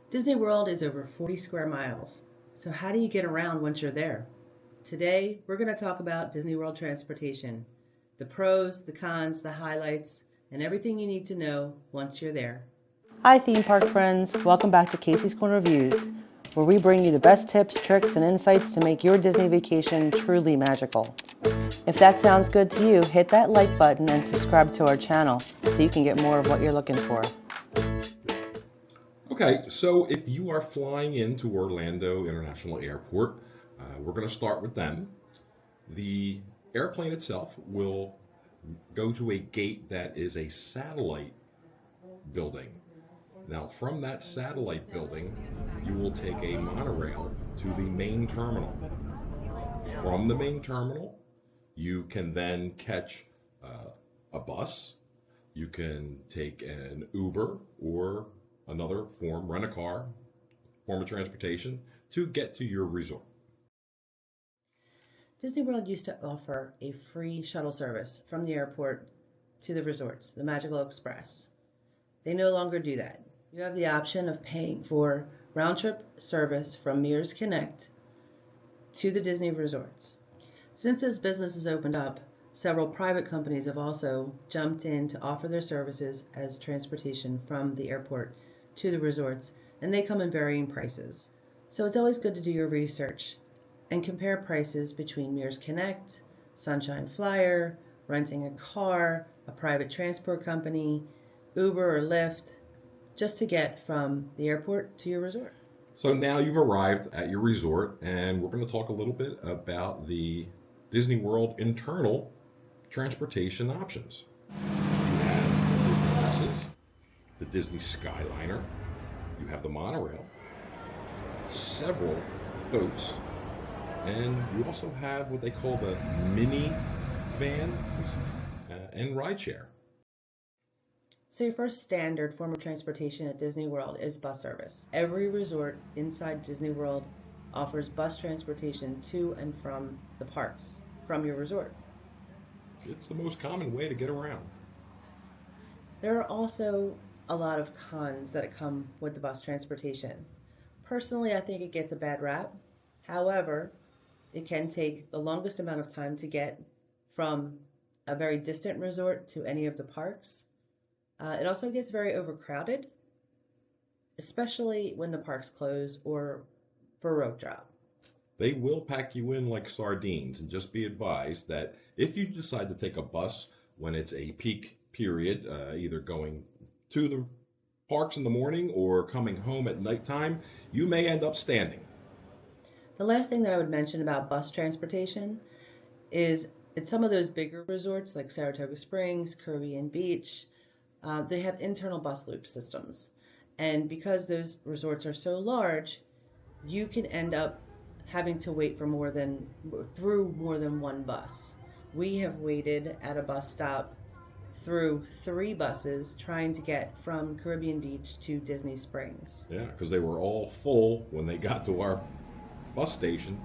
Disney World is over 40 square miles. So, how do you get around once you're there? Today, we're going to talk about Disney World transportation, the pros, the cons, the highlights, and everything you need to know once you're there. Hi, theme park friends. Welcome back to Casey's Corner Views, where we bring you the best tips, tricks, and insights to make your Disney vacation truly magical. If that sounds good to you, hit that like button and subscribe to our channel so you can get more of what you're looking for. Okay, so if you are flying into Orlando International Airport, we're going to start with them. The airplane itself will go to a gate that is a satellite building. Now, from that satellite building, you will take a monorail to the main terminal. From the main terminal, you can then catch a bus. You can take an Uber or another form, rent a car, form of transportation to get to your resort. Disney World used to offer a free shuttle service from the airport to the resorts, the Magical Express. They no longer do that. You have the option of paying for round trip service from Mears Connect to the Disney resorts. Since this business has opened up, several private companies have also jumped in to offer their services as transportation from the airport to the resorts, and they come in varying prices. So it's always good to do your research and compare prices between Mears Connect, Sunshine Flyer, renting a car, a private transport company, Uber or Lyft, just to get from the airport to your resort. So now you've arrived at your resort, and we're going to talk a little bit about the Disney World internal transportation options. You have the Disney buses, the Disney Skyliner, you have the monorail, several boats, and you also have what they call the mini van and rideshare. So your first standard form of transportation at Disney World is bus service. Every resort inside Disney World offers bus transportation to and from the parks from your resort. It's the most common way to get around. There are also a lot of cons that come with the bus transportation. Personally, I think it gets a bad rap. However, it can take the longest amount of time to get from a very distant resort to any of the parks. It also gets very overcrowded, especially when the parks close or for rope drop. They will pack you in like sardines, and just be advised that if you decide to take a bus when it's a peak period, either going to the parks in the morning or coming home at nighttime, you may end up standing. The last thing that I would mention about bus transportation is at some of those bigger resorts like Saratoga Springs, Caribbean Beach, they have internal bus loop systems. And because those resorts are so large, you can end up having to wait for through more than one bus. We have waited at a bus stop through 3 buses trying to get from Caribbean Beach to Disney Springs. Yeah, because they were all full when they got to our bus station,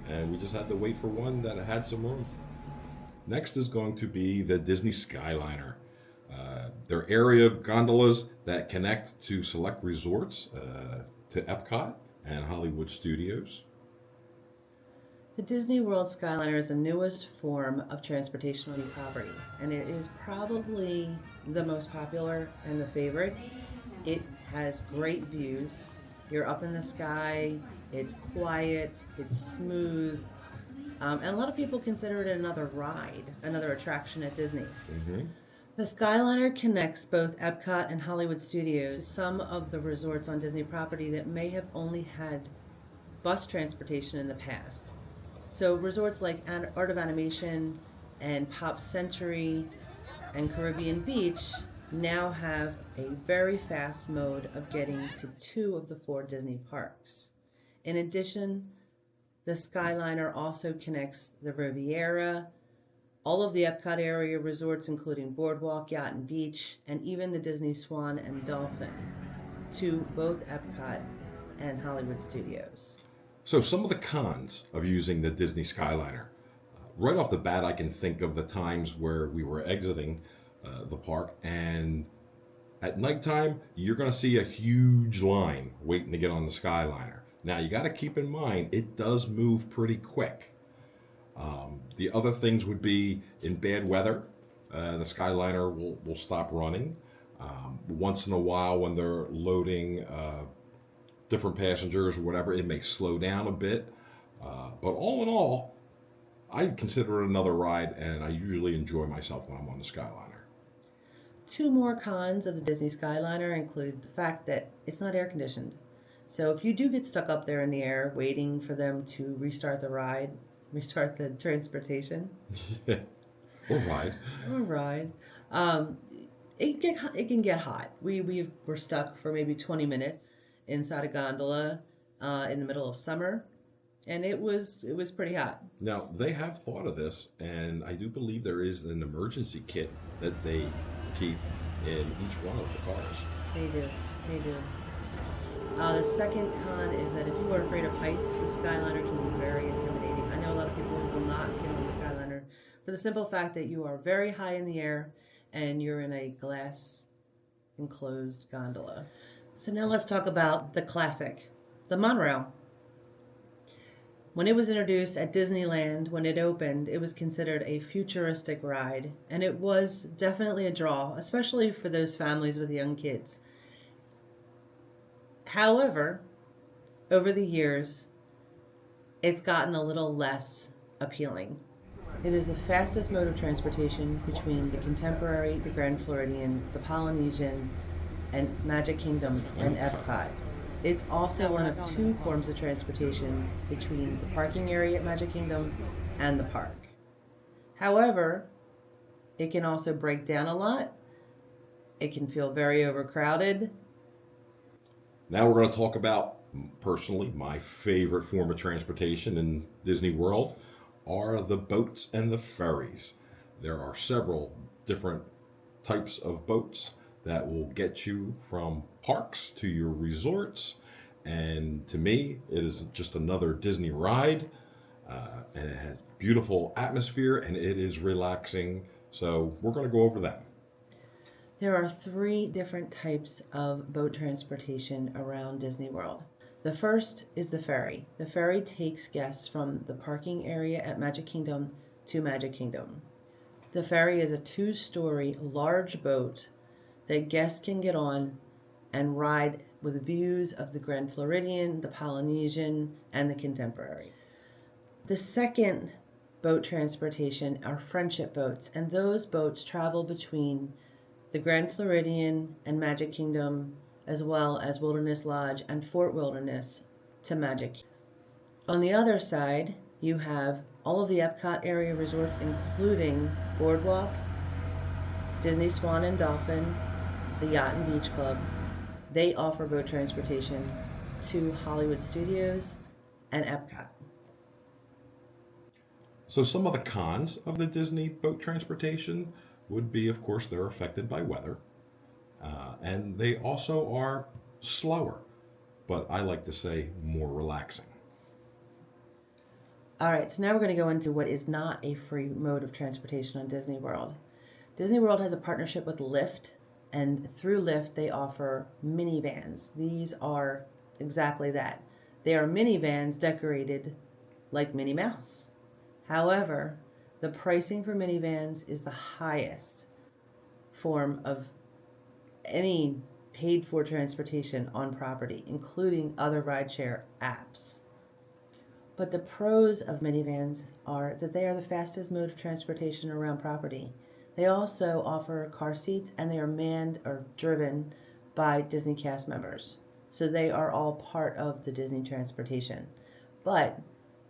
and we just had to wait for one that had some room. Next is going to be the Disney Skyliner. They're area gondolas that connect to select resorts, to Epcot and Hollywood Studios. The Disney World Skyliner is the newest form of transportation on the property, and it is probably the most popular and the favorite. It has great views. You're up in the sky, it's quiet, it's smooth, and a lot of people consider it another ride, another attraction at Disney. Mm-hmm. The Skyliner connects both Epcot and Hollywood Studios to some of the resorts on Disney property that may have only had bus transportation in the past. So resorts like Art of Animation and Pop Century and Caribbean Beach now have a very fast mode of getting to 2 of the 4 Disney parks. In addition, the Skyliner also connects the Riviera, all of the Epcot area resorts, including Boardwalk, Yacht and Beach, and even the Disney Swan and Dolphin, to both Epcot and Hollywood Studios. So some of the cons of using the Disney Skyliner. Right off the bat, I can think of the times where we were exiting the park and At nighttime, you're going to see a huge line waiting to get on the Skyliner. Now, you got to keep in mind, it does move pretty quick. The other things would be in bad weather, the Skyliner will stop running. Once in a while, when they're loading different passengers or whatever, it may slow down a bit. But all in all, I consider it another ride, and I usually enjoy myself when I'm on the Skyliner. Two more cons of the Disney Skyliner include the fact that it's not air conditioned. So if you do get stuck up there in the air waiting for them to restart the transportation, Or ride. it can get hot. We were stuck for maybe 20 minutes inside a gondola in the middle of summer, and it was pretty hot. Now, they have thought of this, and I do believe there is an emergency kit that they keep in each one of the cars. They do. The second con is that if you are afraid of heights, the Skyliner can be very intimidating. I know a lot of people who will not get on the Skyliner for the simple fact that you are very high in the air and you're in a glass enclosed gondola. So now let's talk about the classic, the monorail. When it was introduced at Disneyland, when it opened, it was considered a futuristic ride, and it was definitely a draw, especially for those families with young kids. However, over the years, it's gotten a little less appealing. It is the fastest mode of transportation between the Contemporary, the Grand Floridian, the Polynesian, and Magic Kingdom and Epcot. It's also one of two forms of transportation between the parking area at Magic Kingdom and the park. However, it can also break down a lot. It can feel very overcrowded. Now we're going to talk about, personally, my favorite form of transportation in Disney World are the boats and the ferries. There are several different types of boats that will get you from parks to your resorts. And to me, it is just another Disney ride. And it has beautiful atmosphere and it is relaxing. So we're going to go over them. There are three different types of boat transportation around Disney World. The first is the ferry. The ferry takes guests from the parking area at Magic Kingdom to Magic Kingdom. The ferry is a 2-story large boat that guests can get on and ride with views of the Grand Floridian, the Polynesian, and the Contemporary. The second boat transportation are friendship boats, and those boats travel between the Grand Floridian and Magic Kingdom, as well as Wilderness Lodge and Fort Wilderness to Magic. On the other side, you have all of the Epcot area resorts, including Boardwalk, Disney Swan and Dolphin, the Yacht and Beach Club. They offer boat transportation to Hollywood Studios and Epcot. So some of the cons of the Disney boat transportation would be, of course, they're affected by weather. And they also are slower, but I like to say more relaxing. All right, so now we're going to go into what is not a free mode of transportation on Disney World. Disney World has a partnership with Lyft, and through Lyft they offer minivans. These are exactly that. They are minivans decorated like Minnie Mouse. However, the pricing for minivans is the highest form of any paid for transportation on property, including other rideshare apps. But the pros of minivans are that they are the fastest mode of transportation around property. They also offer car seats, and they are manned or driven by Disney cast members. So they are all part of the Disney transportation. But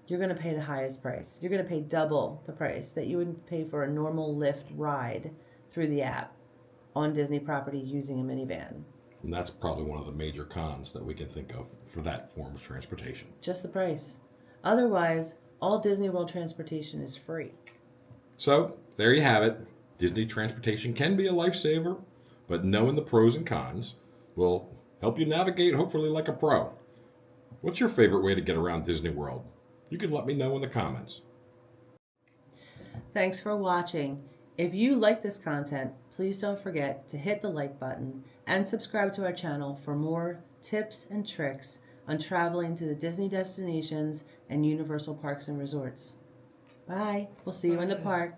you're going to pay the highest price. You're going to pay double the price that you would pay for a normal Lyft ride through the app on Disney property using a minivan. And that's probably one of the major cons that we can think of for that form of transportation. Just the price. Otherwise, all Disney World transportation is free. So there you have it. Disney transportation can be a lifesaver, but knowing the pros and cons will help you navigate hopefully like a pro. What's your favorite way to get around Disney World? You can let me know in the comments. Thanks for watching. If you like this content, please don't forget to hit the like button and subscribe to our channel for more tips and tricks on traveling to the Disney destinations and Universal Parks and Resorts. Bye. We'll see you in the park.